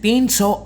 300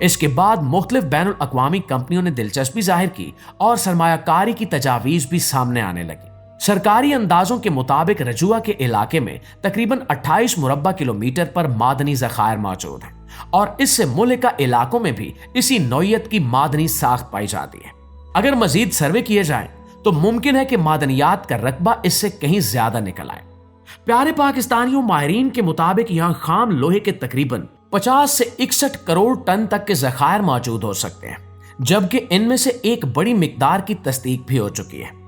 اس کے بعد مختلف بین الاقوامی کمپنیوں نے دلچسپی ظاہر کی اور سرمایہ کاری کی تجاویز بھی سامنے آنے لگی۔ سرکاری اندازوں کے مطابق رجوع کے علاقے میں تقریباً 28 مربع کلومیٹر پر معدنی ذخائر موجود ہیں اور اس سے ملحقہ علاقوں میں بھی اسی نوعیت کی معدنی ساخت پائی جاتی ہے۔ اگر مزید سروے کیے جائیں تو ممکن ہے کہ معدنیات کا رقبہ اس سے کہیں زیادہ نکل آئے۔ پیارے پاکستانیوں، ماہرین کے مطابق یہاں خام لوہے کے تقریباً 50 سے 61 کروڑ ٹن تک کے ذخائر موجود ہو سکتے ہیں، جبکہ ان میں سے ایک بڑی مقدار کی تصدیق بھی ہو چکی ہے۔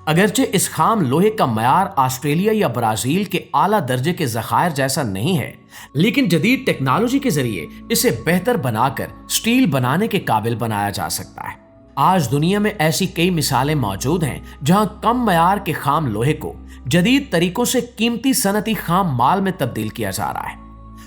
اگرچہ اس خام لوہے کا معیار آسٹریلیا یا برازیل کے اعلیٰ درجے کے ذخائر جیسا نہیں ہے، لیکن جدید ٹیکنالوجی کے ذریعے اسے بہتر بنا کر سٹیل بنانے کے قابل بنایا جا سکتا ہے۔ آج دنیا میں ایسی کئی مثالیں موجود ہیں جہاں کم معیار کے خام لوہے کو جدید طریقوں سے قیمتی صنعتی خام مال میں تبدیل کیا جا رہا ہے۔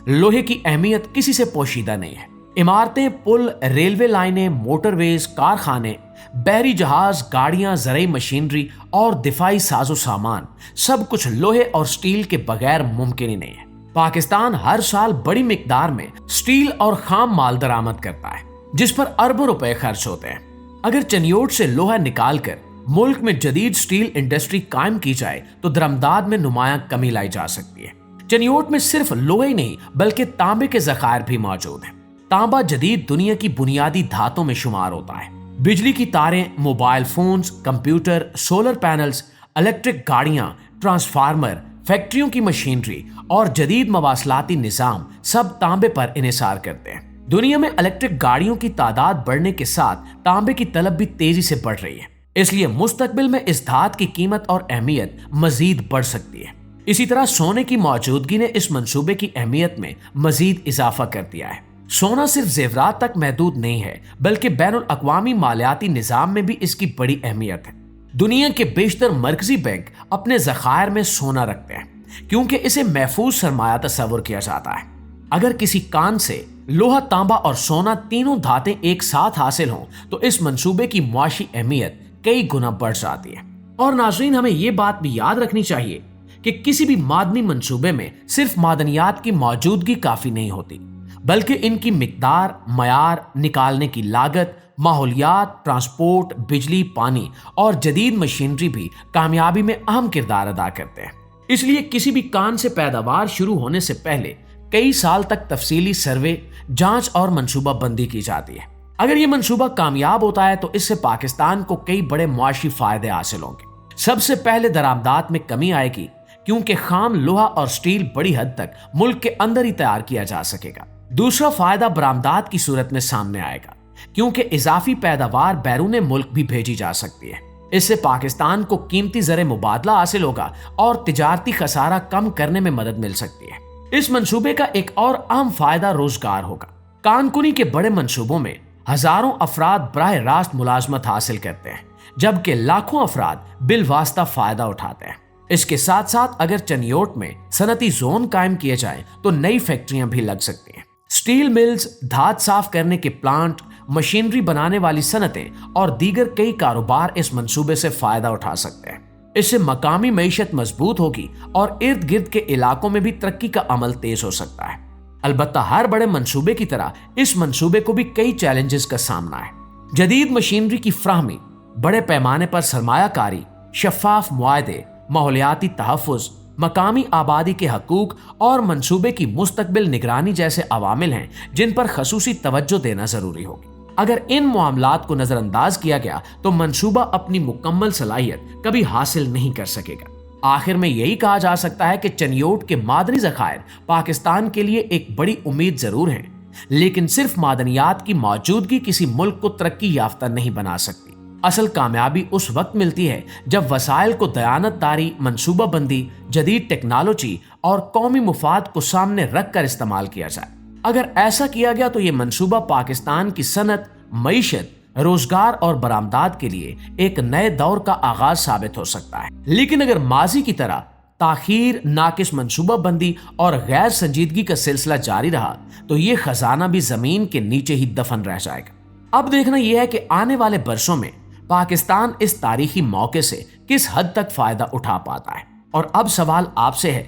لوہے کی اہمیت کسی سے پوشیدہ نہیں ہے۔ عمارتیں، پل، ریلوے لائنیں، موٹر ویز، کارخانے، بحری جہاز، گاڑیاں، زرعی مشینری اور دفاعی ساز و سامان، سب کچھ لوہے اور سٹیل کے بغیر ممکن ہی نہیں ہے۔ پاکستان ہر سال بڑی مقدار میں سٹیل اور خام مال درآمد کرتا ہے، جس پر اربوں روپے خرچ ہوتے ہیں۔ اگر چنیوٹ سے لوہا نکال کر ملک میں جدید سٹیل انڈسٹری قائم کی جائے تو درآمدات میں نمایاں کمی لائی جا سکتی ہے۔ چنیوٹ میں صرف لوہا ہی نہیں بلکہ تانبے کے ذخائر بھی موجود ہیں۔ تانبا جدید دنیا کی بنیادی دھاتوں میں شمار ہوتا ہے۔ بجلی کی تاریں، mobile phones, computer, solar panels, electric گاڑیاں، ٹرانسفارمر، فیکٹریوں کی مشینری اور جدید مواصلاتی نظام سب تانبے پر انحصار کرتے ہیں۔ دنیا میں الیکٹرک گاڑیوں کی تعداد بڑھنے کے ساتھ تانبے کی طلب بھی تیزی سے بڑھ رہی ہے، اس لیے مستقبل میں اس دھات کی قیمت اور اہمیت مزید بڑھ سکتی ہے۔ اسی طرح سونے کی موجودگی نے اس منصوبے کی اہمیت میں مزید اضافہ کر دیا ہے۔ سونا صرف زیورات تک محدود نہیں ہے بلکہ بین الاقوامی مالیاتی نظام میں بھی اس کی بڑی اہمیت ہے۔ دنیا کے بیشتر مرکزی بینک اپنے ذخائر میں سونا رکھتے ہیں کیونکہ اسے محفوظ سرمایہ تصور کیا جاتا ہے۔ اگر کسی کان سے لوہا، تانبا اور سونا تینوں دھاتیں ایک ساتھ حاصل ہوں تو اس منصوبے کی معاشی اہمیت کئی گنا بڑھ جاتی ہے۔ اور ناظرین، ہمیں یہ بات بھی یاد رکھنی چاہیے کہ کسی بھی معدنی منصوبے میں صرف معدنیات کی موجودگی کافی نہیں ہوتی بلکہ ان کی مقدار، معیار، نکالنے کی لاگت، ماحولیات، ٹرانسپورٹ، بجلی، پانی اور جدید مشینری بھی کامیابی میں اہم کردار ادا کرتے ہیں۔ اس لیے کسی بھی کان سے پیداوار شروع ہونے سے پہلے کئی سال تک تفصیلی سروے، جانچ اور منصوبہ بندی کی جاتی ہے۔ اگر یہ منصوبہ کامیاب ہوتا ہے تو اس سے پاکستان کو کئی بڑے معاشی فائدے حاصل ہوں گے۔ سب سے پہلے درآمدات میں کمی آئے گی کیونکہ خام لوہا اور سٹیل بڑی حد تک ملک کے اندر ہی تیار کیا جا سکے گا۔ دوسرا فائدہ برآمدات کی صورت میں سامنے آئے گا کیونکہ اضافی پیداوار بیرون ملک بھی بھیجی جا سکتی ہے۔ اس سے پاکستان کو قیمتی زر مبادلہ حاصل ہوگا اور تجارتی خسارہ کم کرنے میں مدد مل سکتی ہے۔ اس منصوبے کا ایک اور اہم فائدہ روزگار ہوگا۔ کان کنی کے بڑے منصوبوں میں ہزاروں افراد براہ راست ملازمت حاصل کرتے ہیں جبکہ لاکھوں افراد بالواسطہ فائدہ اٹھاتے ہیں۔ اس کے ساتھ ساتھ اگر چنیوٹ میں صنعتی زون قائم کیے جائیں تو نئی فیکٹریاں بھی لگ سکتی ہیں۔ سٹیل ملز، دھات صاف کرنے کے پلانٹ، مشینری بنانے والی صنعتیں اور دیگر کئی کاروبار اس منصوبے سے فائدہ اٹھا سکتے ہیں۔ اس سے مقامی معیشت مضبوط ہوگی اور ارد گرد کے علاقوں میں بھی ترقی کا عمل تیز ہو سکتا ہے۔ البتہ ہر بڑے منصوبے کی طرح اس منصوبے کو بھی کئی چیلنجز کا سامنا ہے۔ جدید مشینری کی فراہمی، بڑے پیمانے پر سرمایہ کاری، شفاف معاہدے، ماحولیاتی تحفظ، مقامی آبادی کے حقوق اور منصوبے کی مستقبل نگرانی جیسے عوامل ہیں جن پر خصوصی توجہ دینا ضروری ہوگی۔ اگر ان معاملات کو نظر انداز کیا گیا تو منصوبہ اپنی مکمل صلاحیت کبھی حاصل نہیں کر سکے گا۔ آخر میں یہی کہا جا سکتا ہے کہ چنیوٹ کے معدنی ذخائر پاکستان کے لیے ایک بڑی امید ضرور ہیں، لیکن صرف معدنیات کی موجودگی کسی ملک کو ترقی یافتہ نہیں بنا سکتی۔ اصل کامیابی اس وقت ملتی ہے جب وسائل کو دیانت داری، منصوبہ بندی، جدید ٹیکنالوجی اور قومی مفاد کو سامنے رکھ کر استعمال کیا جائے۔ اگر ایسا کیا گیا تو یہ منصوبہ پاکستان کی صنعت، معیشت، روزگار اور برآمدات کے لیے ایک نئے دور کا آغاز ثابت ہو سکتا ہے۔ لیکن اگر ماضی کی طرح تاخیر، ناقص منصوبہ بندی اور غیر سنجیدگی کا سلسلہ جاری رہا تو یہ خزانہ بھی زمین کے نیچے ہی دفن رہ جائے گا۔ اب دیکھنا یہ ہے کہ آنے والے برسوں میں پاکستان اس تاریخی موقع سے کس حد تک فائدہ اٹھا پاتا ہے۔ اور اب سوال آپ سے ہے،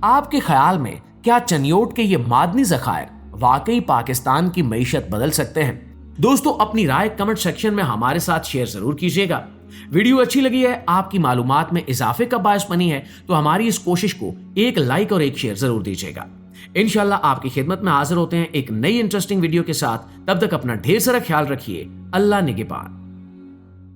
آپ کے خیال میں کیا چنیوٹ کے یہ معدنی ذخائر واقعی پاکستان کی معیشت بدل سکتے ہیں؟ دوستو اپنی رائے کمنٹ سیکشن میں ہمارے ساتھ شیئر ضرور کیجیے گا۔ ویڈیو اچھی لگی ہے، آپ کی معلومات میں اضافے کا باعث بنی ہے تو ہماری اس کوشش کو ایک لائک اور ایک شیئر ضرور دیجیے گا۔ انشاءاللہ آپ کی خدمت میں حاضر ہوتے ہیں ایک نئی انٹرسٹنگ ویڈیو کے ساتھ۔ تب تک اپنا ڈھیر سارا خیال رکھیے۔ اللہ نگہبان۔